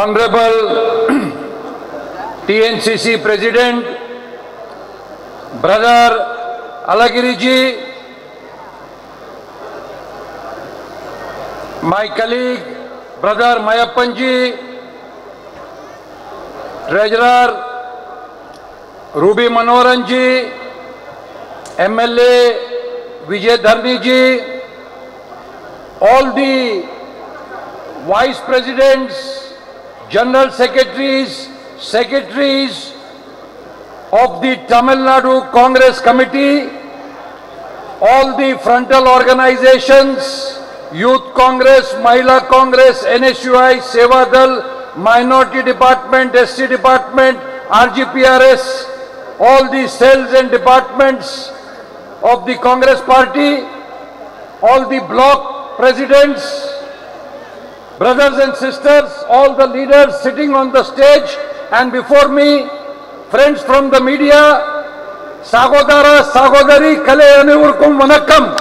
Honorable TNCC President, Brother Alagiri ji, my colleague, Brother Mayappan ji, Treasurer Ruby Manoharan ji, MLA Vijay Dharni ji, all the Vice Presidents, General Secretaries, Secretaries of the Tamil Nadu Congress Committee, all the frontal organizations, Youth Congress, Mahila Congress, NSUI, Seva Dal, Minority Department, SC Department, RGPRS, all the cells and departments of the Congress Party, all the block presidents, brothers and sisters, all the leaders sitting on the stage and before me, friends from the media, Sagodara, Sagodari, Kale Anurkum Vanakkam.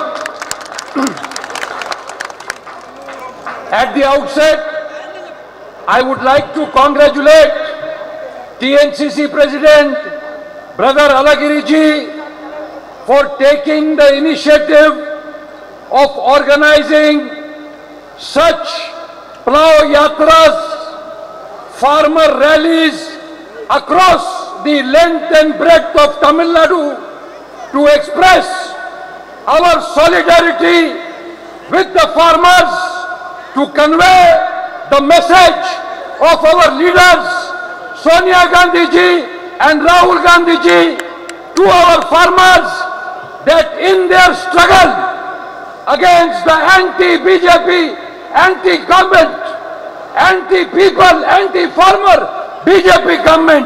At the outset, I would like to congratulate TNCC President, Brother Alagiri ji, for taking the initiative of organizing such plow yatras, farmer rallies across the length and breadth of Tamil Nadu to express our solidarity with the farmers, to convey the message of our leaders Sonia Gandhi ji and Rahul Gandhi ji to our farmers that in their struggle against the anti-BJP, anti-government, anti-people, anti-farmer BJP government,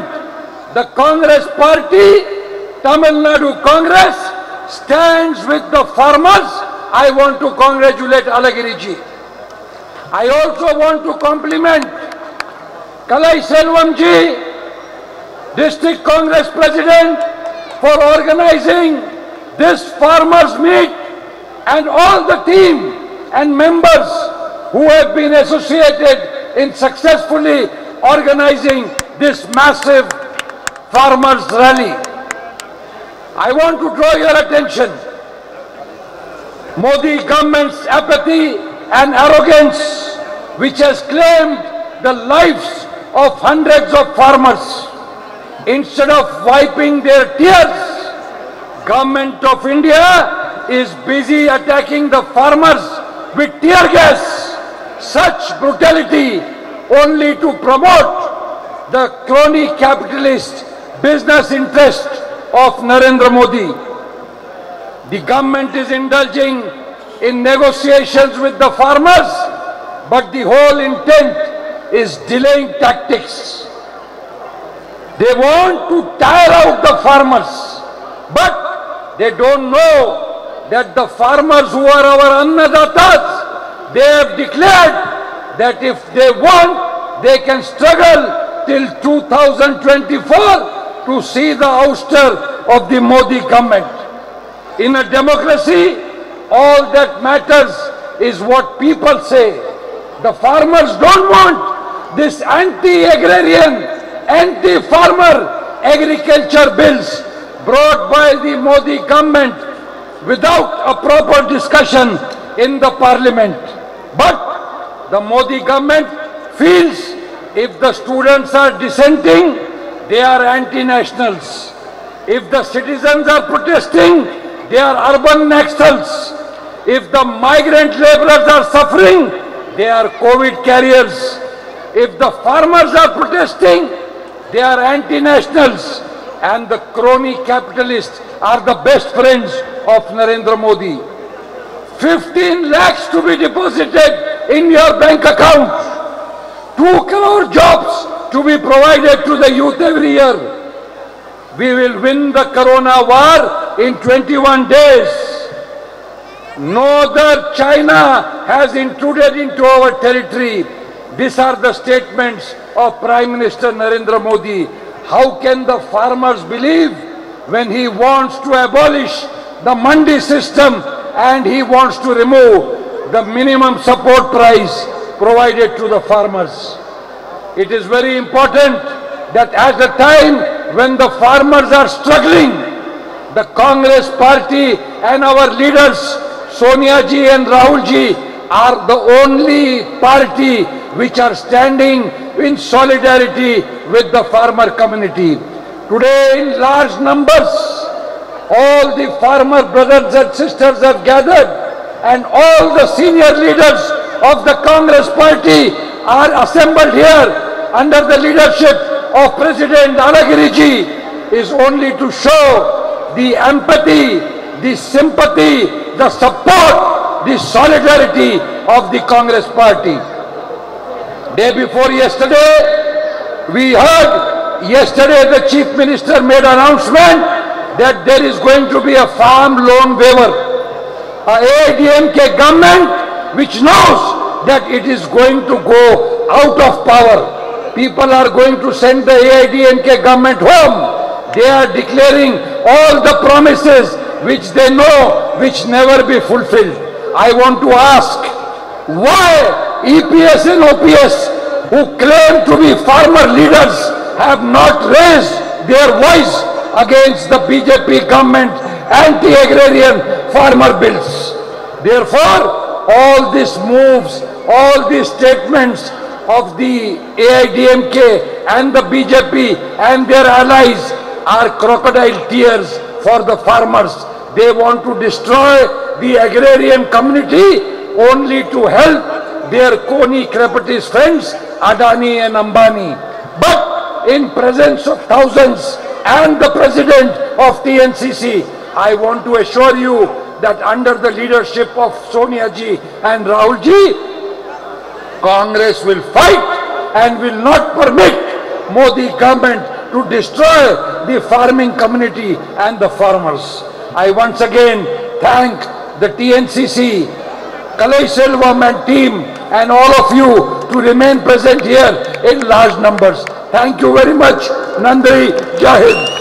the Congress Party, Tamil Nadu Congress, stands with the farmers. I want to congratulate Alagiri ji. I also want to compliment Kalai Selvam ji, District Congress President, for organizing this farmers meet, and all the team and members who have been associated in successfully organizing this massive farmers rally. I want to draw your attention. Modi government's apathy and arrogance, which has claimed the lives of hundreds of farmers. Instead of wiping their tears, Government of India is busy attacking the farmers with tear gas. Such brutality only to promote the crony capitalist business interest of Narendra Modi. The government is indulging in negotiations with the farmers, but the whole intent is delaying tactics. They want to tire out the farmers, but they don't know that the farmers who are our Annadatas, they have declared that if they want, they can struggle till 2024 to see the ouster of the Modi government. In a democracy, all that matters is what people say. The farmers don't want this anti-agrarian, anti-farmer agriculture bills brought by the Modi government without a proper discussion in the parliament. But the Modi government feels if the students are dissenting, they are anti-nationals. If the citizens are protesting, they are urban nationals. If the migrant laborers are suffering, they are COVID carriers. If the farmers are protesting, they are anti-nationals. And the crony capitalists are the best friends of Narendra Modi. 15 lakhs to be deposited in your bank account. 2 crore jobs to be provided to the youth every year. We will win the corona war in 21 days. No other China has intruded into our territory. These are the statements of Prime Minister Narendra Modi. How can the farmers believe when he wants to abolish the mandi system and he wants to remove the minimum support price provided to the farmers? It is very important that at a time when the farmers are struggling, the Congress party and our leaders, Sonia ji and Rahul ji, are the only party which are standing in solidarity with the farmer community. Today in large numbers, all the farmer brothers and sisters have gathered, and all the senior leaders of the Congress party are assembled here under the leadership of President Alagiri ji, is only to show the empathy, the sympathy, the support, the solidarity of the Congress party. Day before yesterday, we heard the Chief Minister made an announcement that there is going to be a farm loan waiver. AIDMK government which knows that it is going to go out of power. People are going to send the AIDMK government home. They are declaring all the promises which they know which never be fulfilled. I want to ask, why EPS and OPS, who claim to be farmer leaders, have not raised their voice against the BJP government anti-agrarian farmer bills? Therefore, all these moves, all these statements of the AIDMK and the BJP and their allies are crocodile tears for the farmers. They want to destroy the agrarian community only to help their crony crepitous friends Adani and Ambani. But in presence of thousands and the president of TNCC, I want to assure you that under the leadership of Sonia ji and Rahul ji, Congress will fight and will not permit Modi government to destroy the farming community and the farmers. I once again thank the TNCC, Kalai Selvam and team and all of you to remain present here in large numbers. Thank you very much. Nandri, Jai Hind.